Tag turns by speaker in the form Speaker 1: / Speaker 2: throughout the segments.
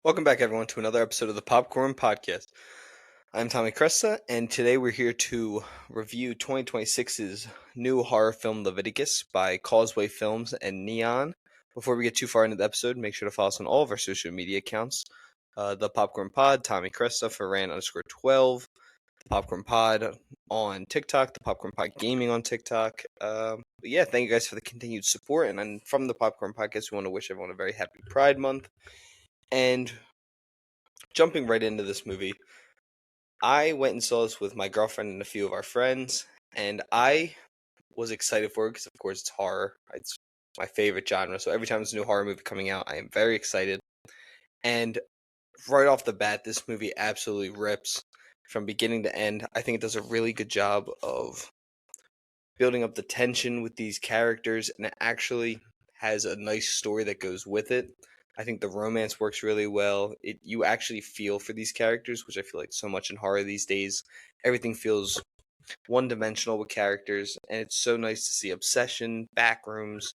Speaker 1: Welcome back, everyone, to another episode of the Popcorn Podcast. I'm Tommy Cresta, and today we're here to review 2026's new horror film Leviticus by Causeway Films and Neon. Before we get too far into the episode, make sure to follow us on all of our social media accounts. The Popcorn Pod, Tommy Cresta for Ran_12, the Popcorn Pod on TikTok, the Popcorn Pod Gaming on TikTok. But yeah, thank you guys for the continued support, and from the Popcorn Podcast, we want to wish everyone a very happy Pride Month. And jumping right into this movie, I went and saw this with my girlfriend and a few of our friends, and I was excited for it because, of course, it's horror. It's my favorite genre, so every time there's a new horror movie coming out, I am very excited. And right off the bat, this movie absolutely rips from beginning to end. I think it does a really good job of building up the tension with these characters, and it actually has a nice story that goes with it. I think the romance works really well. You actually feel for these characters, which I feel like so much in horror these days. Everything feels one-dimensional with characters, and it's so nice to see Obsession, Backrooms,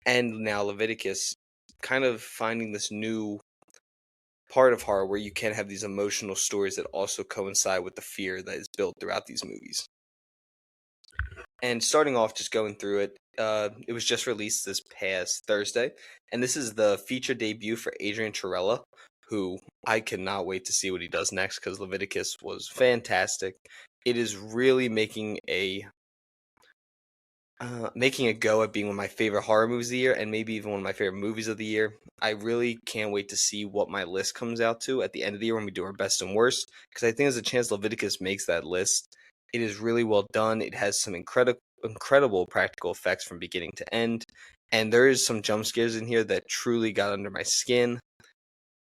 Speaker 1: and now Leviticus kind of finding this new part of horror where you can have these emotional stories that also coincide with the fear that is built throughout these movies. And starting off, just going through it, it was just released this past Thursday, and this is the feature debut for Adrian Torella, who I cannot wait to see what he does next because Leviticus was fantastic. It is really making a go at being one of my favorite horror movies of the year, and maybe even one of my favorite movies of the year. I really can't wait to see what my list comes out to at the end of the year when we do our best and worst, because I think there's a chance Leviticus makes that list. It is really well done. It has some incredible practical effects from beginning to end, and there is some jump scares in here that truly got under my skin.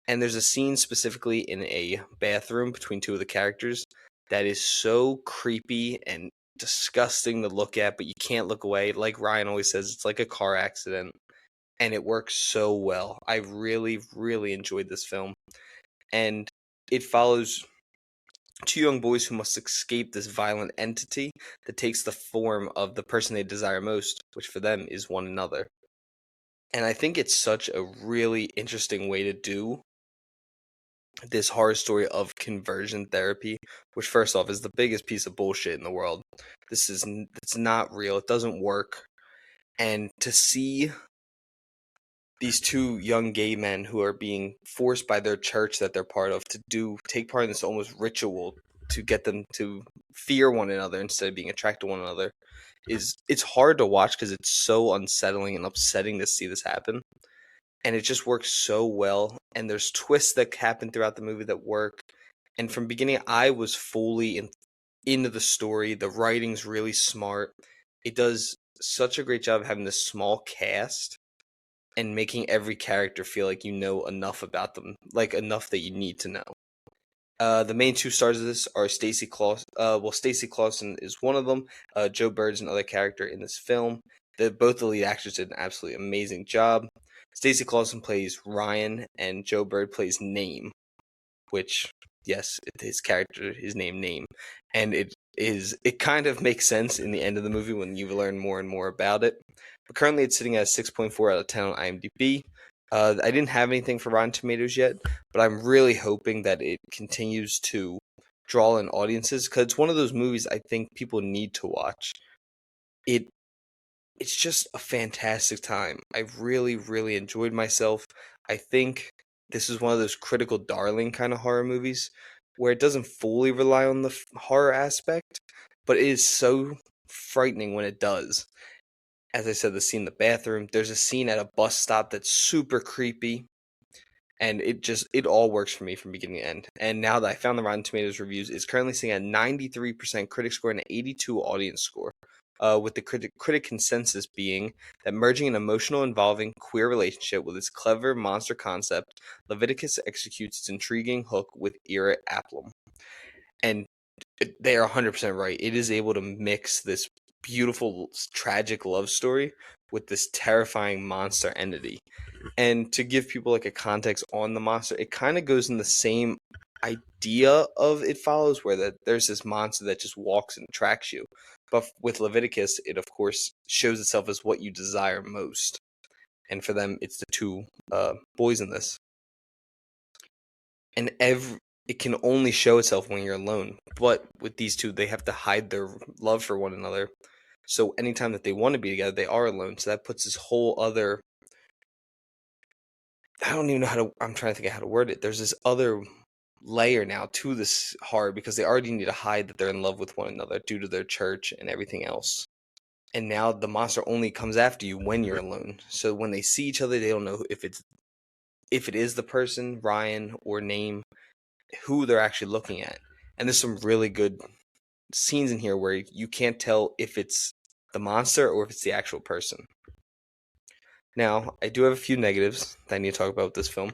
Speaker 1: And there's a scene specifically in a bathroom between two of the characters that is so creepy and disgusting to look at, but you can't look away. Like Ryan always says, it's like a car accident, and it works so well. I really, really enjoyed this film, and it follows two young boys who must escape this violent entity that takes the form of the person they desire most, which for them is one another. And I think it's such a really interesting way to do this horror story of conversion therapy, which first off is the biggest piece of bullshit in the world. It's not real. It doesn't work. And to see these two young gay men who are being forced by their church that they're part of to take part in this almost ritual to get them to fear one another instead of being attracted to one another it's hard to watch because it's so unsettling and upsetting to see this happen. And it just works so well, and there's twists that happen throughout the movie that work. And from beginning, I was fully into the story. The writing's really smart. It does such a great job of having this small cast and making every character feel like you know enough about them, like enough that you need to know. The main two stars of this are Stacey Claus. Stacey Clausen is one of them. Joe Bird's another character in this film. Both the lead actors did an absolutely amazing job. Stacey Clausen plays Ryan, and Joe Bird plays Name, which, yes, his character is named Name, and it kind of makes sense in the end of the movie when you learn more and more about it. But currently, it's sitting at a 6.4 out of 10 on IMDb. I didn't have anything for Rotten Tomatoes yet, but I'm really hoping that it continues to draw in audiences because it's one of those movies I think people need to watch. It's just a fantastic time. I really, really enjoyed myself. I think this is one of those critical darling kind of horror movies where it doesn't fully rely on the horror aspect, but it is so frightening when it does. As I said, the scene in the bathroom, there's a scene at a bus stop that's super creepy, and it all works for me from beginning to end. And now that I found the Rotten Tomatoes reviews, it's currently sitting at 93% critic score and an 82 audience score. With the critic consensus being that merging an emotional, involving queer relationship with its clever monster concept, Leviticus executes its intriguing hook with era aplomb. And they are 100% right. It is able to mix this beautiful, tragic love story with this terrifying monster entity. And to give people like a context on the monster, it kind of goes in the same idea of It Follows, where there's this monster that just walks and tracks you. But with Leviticus, it of course shows itself as what you desire most. And for them, it's the two boys in this. and it can only show itself when you're alone. But with these two, they have to hide their love for one another. So anytime that they want to be together, they are alone. So that puts this whole other, I don't even know how to, I'm trying to think of how to word it. There's this other layer now to this horror because they already need to hide that they're in love with one another due to their church and everything else. And now the monster only comes after you when you're alone. So when they see each other, they don't know if it is the person, Ryan, or name, who they're actually looking at. And there's some really good scenes in here where you can't tell if it's the monster or if it's the actual person. Now, I do have a few negatives that I need to talk about with this film.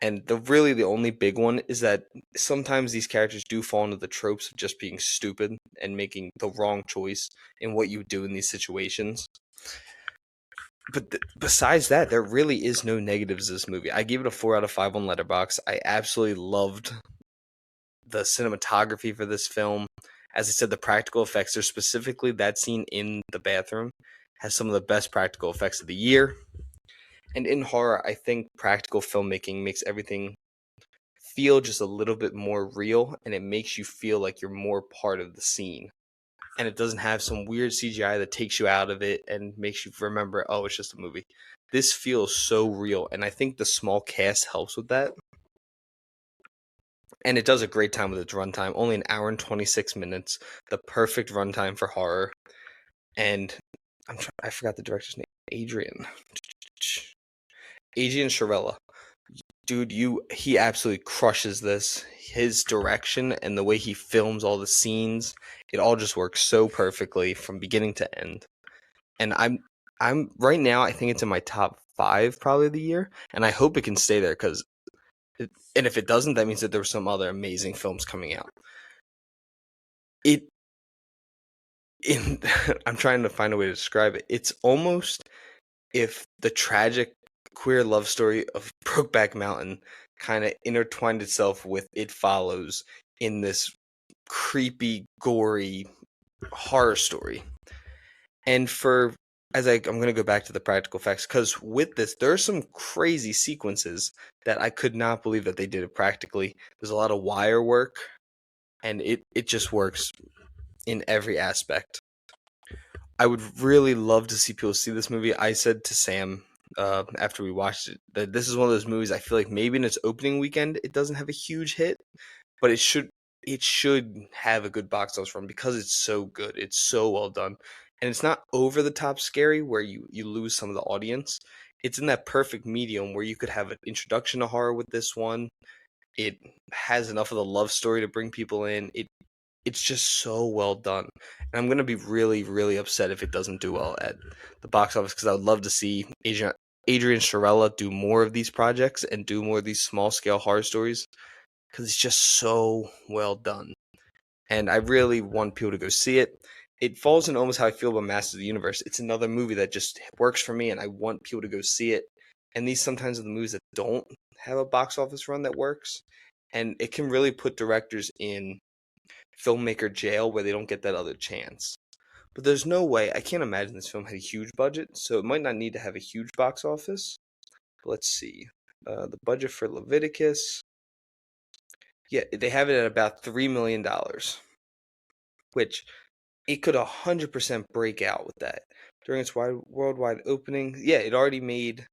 Speaker 1: And the only big one is that sometimes these characters do fall into the tropes of just being stupid and making the wrong choice in what you do in these situations. But besides that, there really is no negatives to this movie. I gave it a 4 out of 5 on Letterboxd. I absolutely loved the cinematography for this film. As I said, the practical effects, there's specifically that scene in the bathroom, has some of the best practical effects of the year. And in horror, I think practical filmmaking makes everything feel just a little bit more real, and it makes you feel like you're more part of the scene. And it doesn't have some weird CGI that takes you out of it and makes you remember, oh, it's just a movie. This feels so real, and I think the small cast helps with that. And it does a great time with its runtime, only an hour and 26 minutes, the perfect runtime for horror. And I forgot the director's name, Adrian Sharella. Dude, he absolutely crushes this. His direction and the way he films all the scenes, it all just works so perfectly from beginning to end. And I'm right now, I think it's in my top 5 probably of the year, and I hope it can stay there because and if it doesn't, that means that there were some other amazing films coming out. It in I'm trying to find a way to describe it. It's almost if the tragic queer love story of Brokeback Mountain kind of intertwined itself with It Follows in this creepy, gory horror story. And I'm going to go back to the practical effects because with this, there are some crazy sequences that I could not believe that they did it practically. There's a lot of wire work, and it just works in every aspect. I would really love to see people see this movie. I said to Sam after we watched it that this is one of those movies I feel like maybe in its opening weekend it doesn't have a huge hit, but it should have a good box office run because it's so good. It's so well done. And it's not over the top scary where you lose some of the audience. It's in that perfect medium where you could have an introduction to horror with this one. It has enough of the love story to bring people in. It's just so well done. And I'm gonna be really, really upset if it doesn't do well at the box office because I would love to see Adrian Sharella do more of these projects and do more of these small scale horror stories because it's just so well done. And I really want people to go see it. It falls in almost how I feel about Masters of the Universe. It's another movie that just works for me, and I want people to go see it. And these sometimes are the movies that don't have a box office run that works, and it can really put directors in filmmaker jail where they don't get that other chance. But there's no way, I can't imagine this film had a huge budget, so it might not need to have a huge box office. But let's see. The budget for Leviticus, yeah, they have it at about $3 million, which it could 100% break out with that. During its worldwide opening, yeah, it already made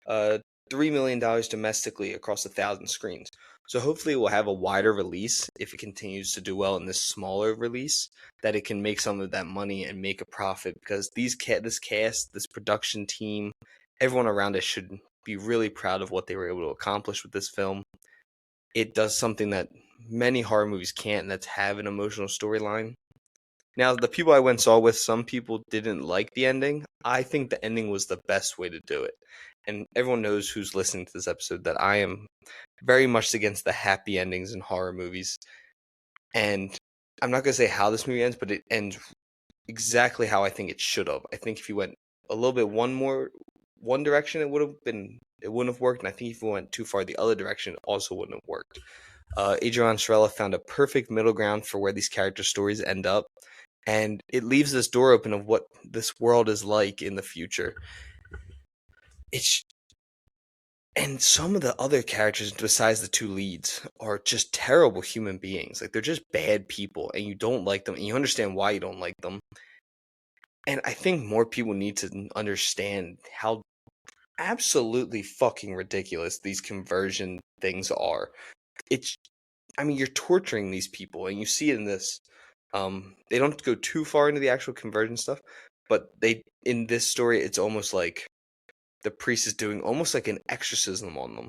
Speaker 1: uh, $3 million domestically across 1,000 screens. So hopefully it will have a wider release if it continues to do well in this smaller release, that it can make some of that money and make a profit because this cast, this production team, everyone around it should be really proud of what they were able to accomplish with this film. It does something that many horror movies can't, and that's have an emotional storyline. Now, the people I went and saw with, some people didn't like the ending. I think the ending was the best way to do it. And everyone knows who's listening to this episode that I am very much against the happy endings in horror movies. And I'm not going to say how this movie ends, but it ends exactly how I think it should have. I think if you went a little bit one direction, it wouldn't have worked. And I think if you went too far the other direction, it also wouldn't have worked. Adrian Sharella found a perfect middle ground for where these character stories end up. And it leaves this door open of what this world is like in the future. It's And some of the other characters besides the two leads are just terrible human beings. Like they're just bad people and you don't like them and you understand why you don't like them. And I think more people need to understand how absolutely fucking ridiculous these conversion things are. It's I mean, you're torturing these people and you see it in this. They don't go too far into the actual conversion stuff, but they in this story it's almost like the priest is doing almost like an exorcism on them.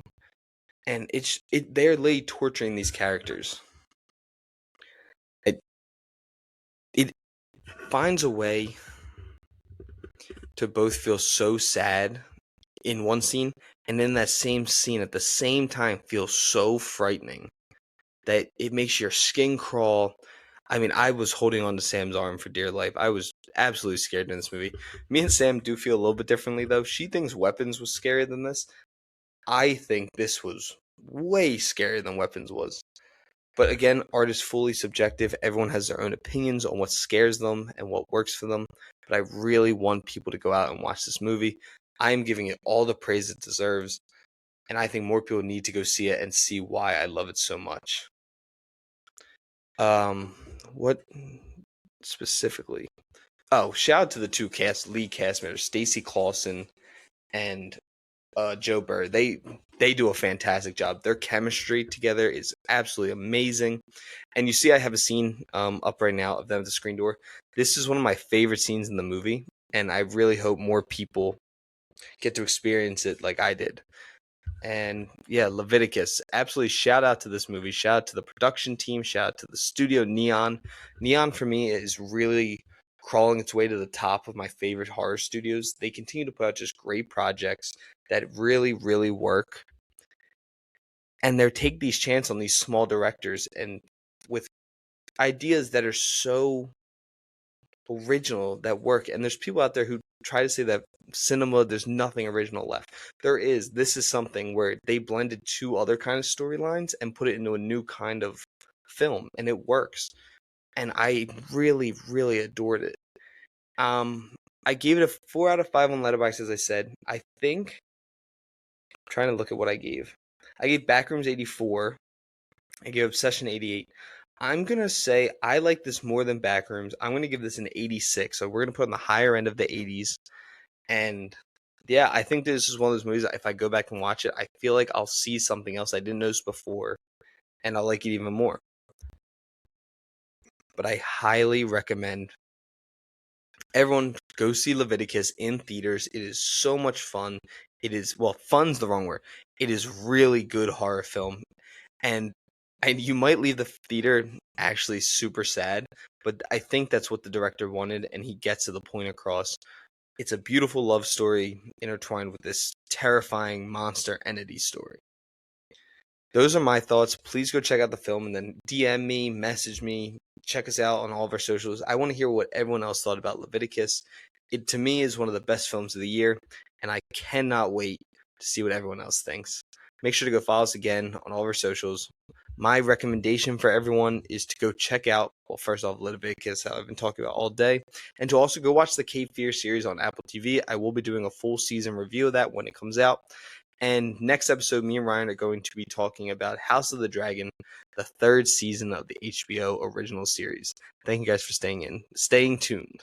Speaker 1: And they're literally torturing these characters. It finds a way to both feel so sad in one scene and in that same scene at the same time feel so frightening that it makes your skin crawl. I mean, I was holding on to Sam's arm for dear life. I was absolutely scared in this movie. Me and Sam do feel a little bit differently though. She thinks Weapons was scarier than this. I think this was way scarier than Weapons was. But again, art is fully subjective. Everyone has their own opinions on what scares them and what works for them. But I really want people to go out and watch this movie. I am giving it all the praise it deserves. And I think more people need to go see it and see why I love it so much. What specifically? Oh, shout out to the two lead cast members, Stacey Clausen and Joe Burr. They do a fantastic job. Their chemistry together is absolutely amazing. And you see, I have a scene up right now of them at the screen door. This is one of my favorite scenes in the movie, and I really hope more people get to experience it like I did. And yeah, Leviticus. Absolutely shout out to this movie. Shout out to the production team. Shout out to the studio Neon. Neon for me is really crawling its way to the top of my favorite horror studios. They continue to put out just great projects that really, really work. And they take these chances on these small directors and with ideas that are so original that work. And there's people out there who try to say that cinema, there's nothing original left. There is. This is something where they blended two other kind of storylines and put it into a new kind of film, and it works. And I really, really adored it. I gave it a 4 out of 5 on Letterboxd, as I said. I think I'm trying to look at what I gave. I gave Backrooms 84. I gave Obsession 88. I'm going to say I like this more than Backrooms. I'm going to give this an 86. So we're going to put on the higher end of the 80s. And yeah, I think this is one of those movies that if I go back and watch it, I feel like I'll see something else I didn't notice before. And I'll like it even more. But I highly recommend everyone go see Leviticus in theaters. It is so much fun. It is, well, fun's the wrong word. It is really good horror film. And you might leave the theater actually super sad, but I think that's what the director wanted, and he gets to the point across. It's a beautiful love story intertwined with this terrifying monster entity story. Those are my thoughts. Please go check out the film and then DM me, message me, check us out on all of our socials. I want to hear what everyone else thought about Leviticus. It, to me, is one of the best films of the year, and I cannot wait to see what everyone else thinks. Make sure to go follow us again on all of our socials. My recommendation for everyone is to go check out, well, first off, Leviticus, how I've been talking about all day, and to also go watch the Cape Fear series on Apple TV. I will be doing a full season review of that when it comes out. And next episode, me and Ryan are going to be talking about House of the Dragon, the third season of the HBO original series. Thank you guys for staying tuned.